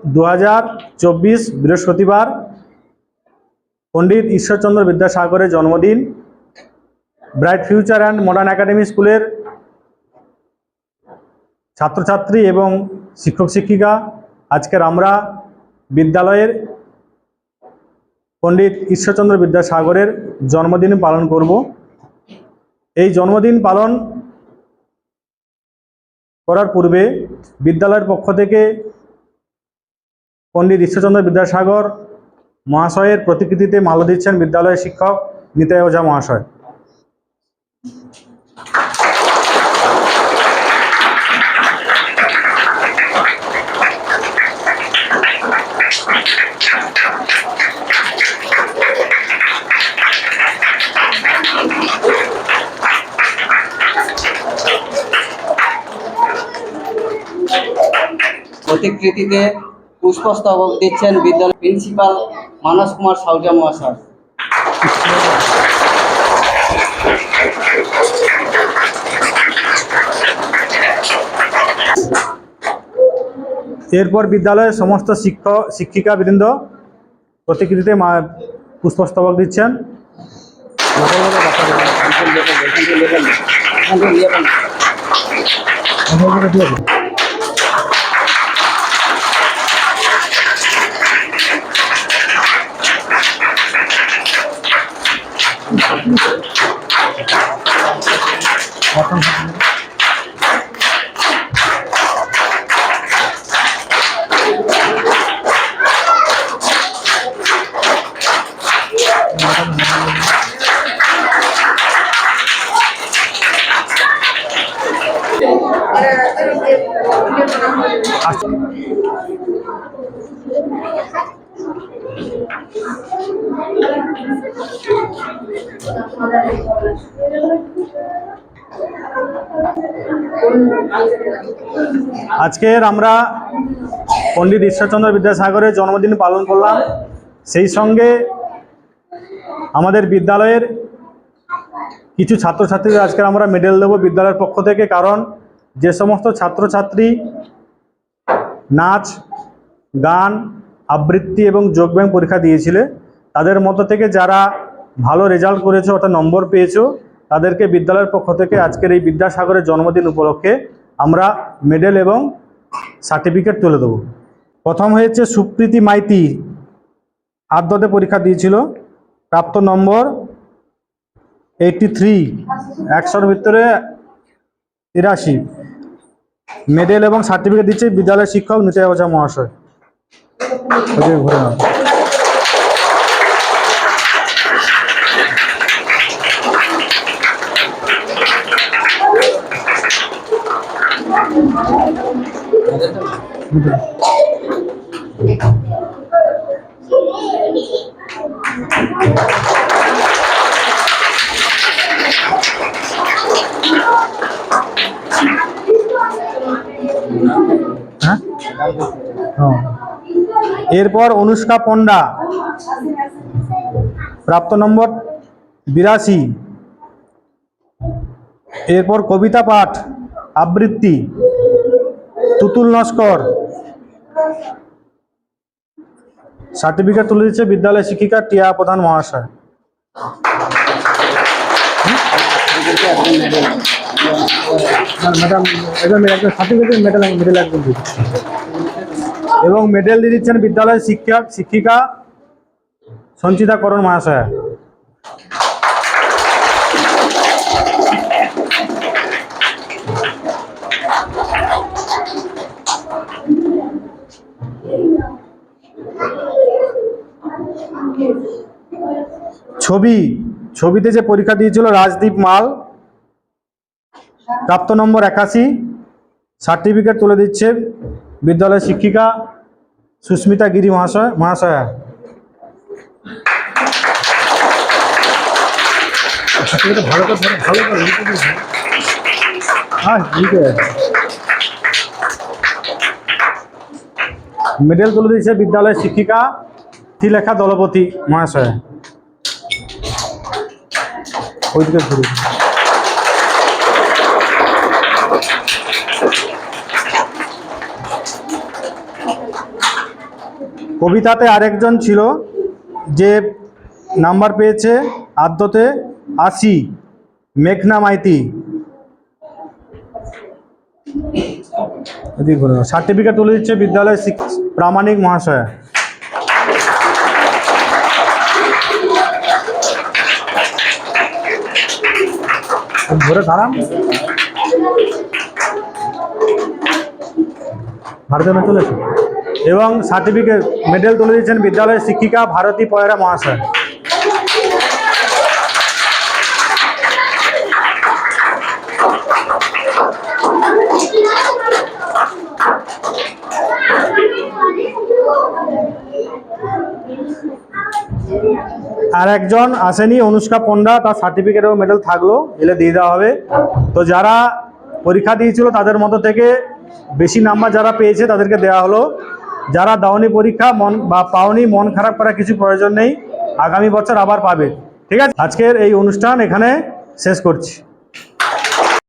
2024 বৃহস্পতিবার পণ্ডিত ঈশ্বরচন্দ্র বিদ্যাসাগরের জন্মদিন। Bright future and modern academy স্কুলের ছাত্রছাত্রী এবং শিক্ষক শিক্ষিকা আজকের আমরা বিদ্যালয়ের পণ্ডিত ঈশ্বরচন্দ্র বিদ্যাসাগরের জন্মদিন পালন করব। এই জন্মদিন পালন করার পূর্বে বিদ্যালয়ের পক্ষ থেকে পণ্ডিত ঈশ্বরচন্দ্র বিদ্যাসাগর মহাশয়ের প্রতিকৃতিতে মাল্য দিচ্ছেন বিদ্যালয়ের শিক্ষক নিতাই ওঝা মহাশয়। প্রতিকৃতিতে পুষ্পস্তবক দিচ্ছেন বিদ্যালয়ের প্রিন্সিপাল মানস কুমার সাউজা মহাশয়। এরপর বিদ্যালয়ের সমস্ত শিক্ষিকাবৃন্দ প্রতিকৃতিতে পুষ্পস্তবক দিচ্ছেন। আজকের আমরা পণ্ডিত ঈশ্বরচন্দ্র বিদ্যাসাগরের জন্মদিন পালন করলাম। সেই সঙ্গে আমাদের বিদ্যালয়ের কিছু ছাত্রছাত্রীদের আজকের আমরা মেডেল দেবো বিদ্যালয়ের পক্ষ থেকে। কারণ যে সমস্ত ছাত্রছাত্রী নাচ, গান, আবৃত্তি এবং যোগব্যায়াম পরীক্ষা দিয়েছিলে, তাদের মধ্য থেকে যারা ভালো রেজাল্ট করেছো অর্থাৎ নম্বর পেয়েছো, তাদেরকে বিদ্যালয়ের পক্ষ থেকে আজকের এই বিদ্যাসাগরের জন্মদিন উপলক্ষে আমরা মেডেল এবং সার্টিফিকেট তুলে দেবো। প্রথম হয়েছে সুপ্রীতি মাইতি, আদ্যতে পরীক্ষা দিয়েছিল, প্রাপ্ত নম্বর 83, 100-র ভিতরে 83। মেডেল এবং সার্টিফিকেট দিচ্ছে বিদ্যালয়ের শিক্ষক নিতাই ওঝা মহাশয়। ঘুরে নাও। এরপর অনুষ্কা পণ্ডা, প্রাপ্ত নম্বর 82। এরপর কবিতা পাঠ, আবৃত্তি, তুতুল নস্কর। সার্টিফিকেট তুলে দিচ্ছে বিদ্যালয় শিক্ষিকা টিয়া প্রধান মহাশয়। এবং মেডেল দিয়ে দিচ্ছেন বিদ্যালয়ের শিক্ষিকা সঞ্চিতা করণ মহাশয়। ছবিতে যে পরীক্ষা দিয়েছিল রাজদীপ মাল, প্রাপ্ত নম্বর 81। সার্টিফিকেট তুলে দিচ্ছে বিদ্যালয়ের শিক্ষিকা সুস্মিতা গিরি মহাশয়া। মেডেল তুলে দিচ্ছে বিদ্যালয়ের শিক্ষিকা শ্রীলেখা দলপতি মহাশয়। ওইদিকে ঘুরে কবিতাতে আরেকজন ছিল যে নাম্বার পেয়েছে আদ্যতে 80, মেঘনা মাইতি। সার্টিফিকেট তুলে দিচ্ছে বিদ্যালয়ের প্রামাণিক মহাশয়া। ধরে দাঁড়ান, ভারতীয় চলে এসো। এবং সার্টিফিকেট মেডেল তুলে দিচ্ছেন বিদ্যালয়ের শিক্ষিকা ভারতী পয়রা মহাশয়। আর একজন আসেনি, অনুষ্কা পণ্ডা, তার সার্টিফিকেট এবং মেডেল থাকলো, এলে দিয়ে দেওয়া হবে। তো যারা পরীক্ষা দিয়েছিল তাদের মধ্যে থেকে বেশি নাম্বার যারা পেয়েছে তাদেরকে দেওয়া হলো। যারা দাওনি পরীক্ষা পাওনি, মন খারাপ করার কিছু প্রয়োজন নেই, আগামী বছর আবার পাবে। ঠিক আছে, আজকের এই অনুষ্ঠান এখানে শেষ করছি।